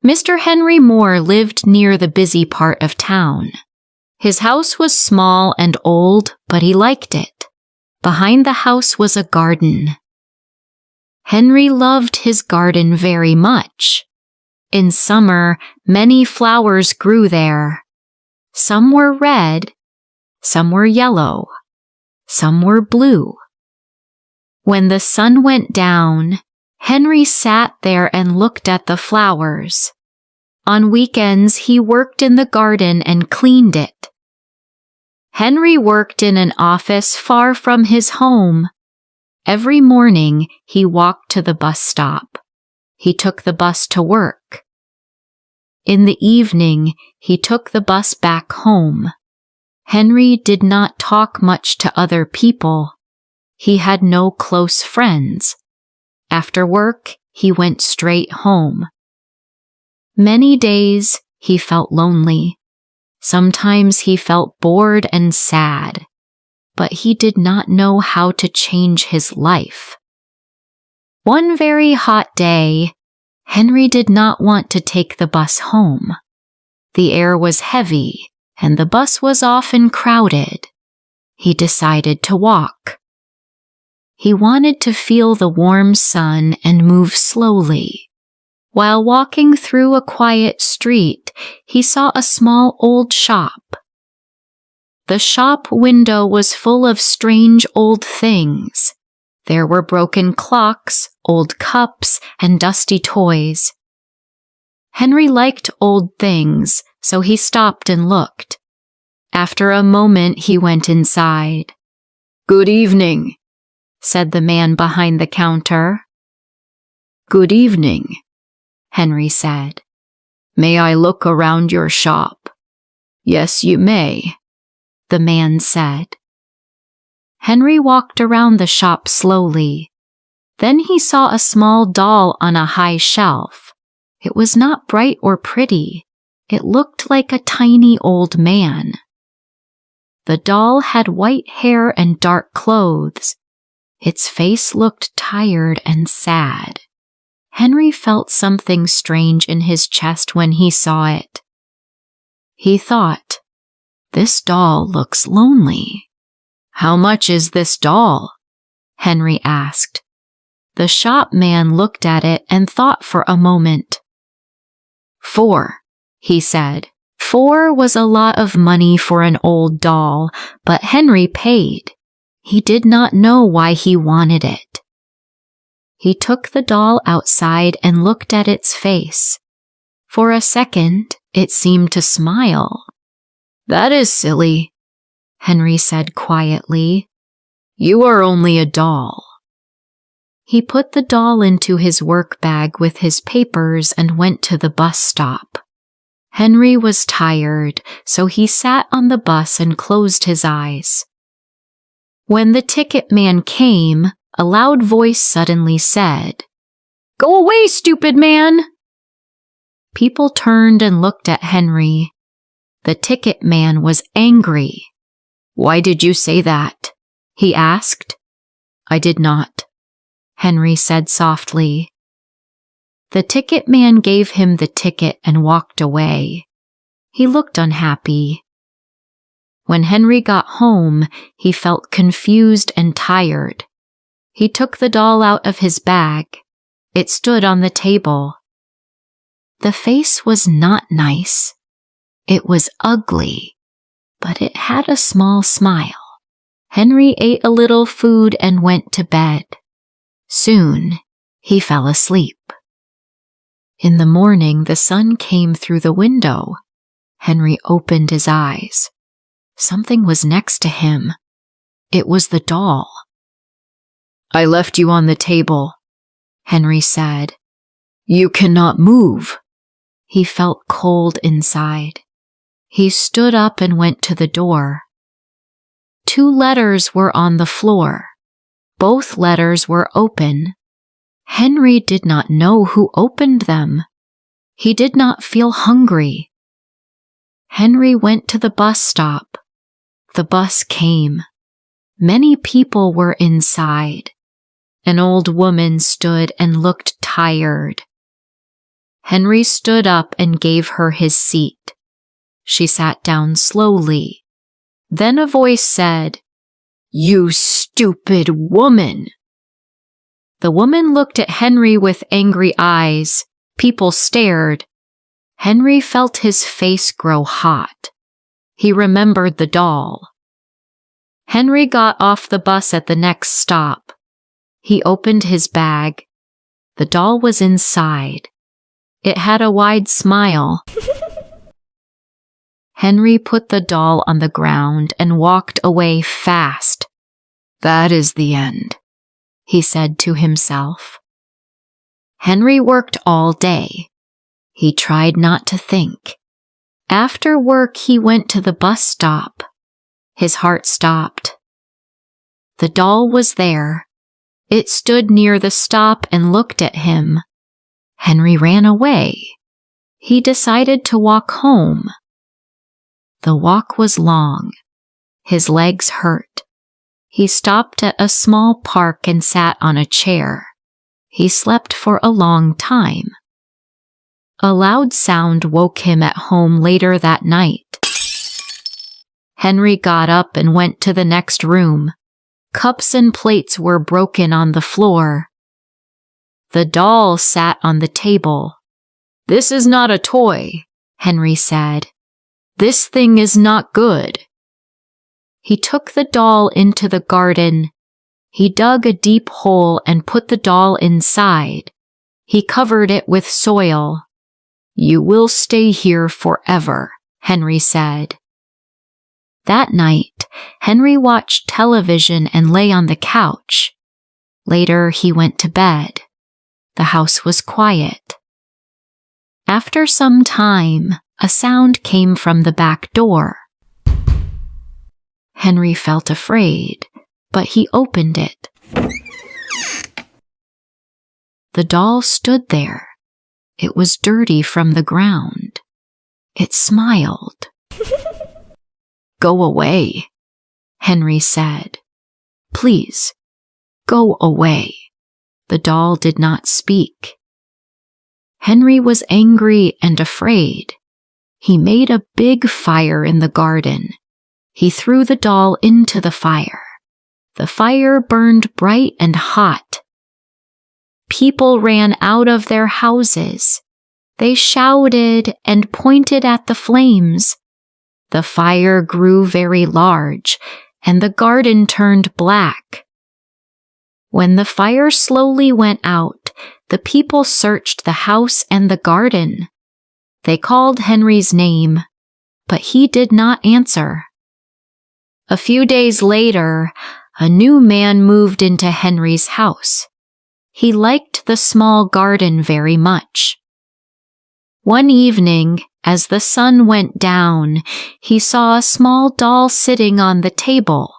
Mr. Henry Moore lived near the busy part of town. His house was small and old, but he liked it. Behind the house was a garden. Henry loved his garden very much. In summer, many flowers grew there. Some were red, some were yellow, some were blue. When the sun went down, Henry sat there and looked at the flowers. On weekends, he worked in the garden and cleaned it. Henry worked in an office far from his home. Every morning, he walked to the bus stop. He took the bus to work. In the evening, he took the bus back home. Henry did not talk much to other people. He had no close friends. After work, he went straight home. Many days, he felt lonely. Sometimes he felt bored and sad, but he did not know how to change his life. One very hot day, Henry did not want to take the bus home. The air was heavy, and the bus was often crowded. He decided to walk. He wanted to feel the warm sun and move slowly. While walking through a quiet street, he saw a small old shop. The shop window was full of strange old things. There were broken clocks, old cups, and dusty toys. Henry liked old things, so he stopped and looked. After a moment, he went inside. "Good evening," said the man behind the counter. "Good evening," Henry said. "May I look around your shop?" "Yes, you may," the man said. Henry walked around the shop slowly. Then he saw a small doll on a high shelf. It was not bright or pretty. It looked like a tiny old man. The doll had white hair and dark clothes. Its face looked tired and sad. Henry felt something strange in his chest when he saw it. He thought, "This doll looks lonely." "How much is this doll?" Henry asked. The shop man looked at it and thought for a moment. "$4," he said. 4 was a lot of money for an old doll, but Henry paid. He did not know why he wanted it. He took the doll outside and looked at its face. For a second, it seemed to smile. "That is silly," Henry said quietly. "You are only a doll." He put the doll into his work bag with his papers and went to the bus stop. Henry was tired, so he sat on the bus and closed his eyes. When the ticket man came, a loud voice suddenly said, "Go away, stupid man!" People turned and looked at Henry. The ticket man was angry. "Why did you say that?" he asked. "I did not," Henry said softly. The ticket man gave him the ticket and walked away. He looked unhappy. When Henry got home, he felt confused and tired. He took the doll out of his bag. It stood on the table. The face was not nice. It was ugly, but it had a small smile. Henry ate a little food and went to bed. Soon, he fell asleep. In the morning, the sun came through the window. Henry opened his eyes. Something was next to him. It was the doll. "I left you on the table," Henry said. "You cannot move." He felt cold inside. He stood up and went to the door. 2 letters were on the floor. Both letters were open. Henry did not know who opened them. He did not feel hungry. Henry went to the bus stop. The bus came. Many people were inside. An old woman stood and looked tired. Henry stood up and gave her his seat. She sat down slowly. Then a voice said, "You stupid woman!" The woman looked at Henry with angry eyes. People stared. Henry felt his face grow hot. He remembered the doll. Henry got off the bus at the next stop. He opened his bag. The doll was inside. It had a wide smile. Henry put the doll on the ground and walked away fast. "That is the end," he said to himself. Henry worked all day. He tried not to think. After work, he went to the bus stop. His heart stopped. The doll was there. It stood near the stop and looked at him. Henry ran away. He decided to walk home. The walk was long. His legs hurt. He stopped at a small park and sat on a chair. He slept for a long time. A loud sound woke him at home later that night. Henry got up and went to the next room. Cups and plates were broken on the floor. The doll sat on the table. "This is not a toy," Henry said. "This thing is not good." He took the doll into the garden. He dug a deep hole and put the doll inside. He covered it with soil. "You will stay here forever," Henry said. That night, Henry watched television and lay on the couch. Later, he went to bed. The house was quiet. After some time, a sound came from the back door. Henry felt afraid, but he opened it. The doll stood there. It was dirty from the ground. It smiled. "Go away," Henry said. "Please, go away." The doll did not speak. Henry was angry and afraid. He made a big fire in the garden. He threw the doll into the fire. The fire burned bright and hot. People ran out of their houses. They shouted and pointed at the flames. The fire grew very large, and the garden turned black. When the fire slowly went out, the people searched the house and the garden. They called Henry's name, but he did not answer. A few days later, a new man moved into Henry's house. He liked the small garden very much. One evening, as the sun went down, he saw a small doll sitting on the table.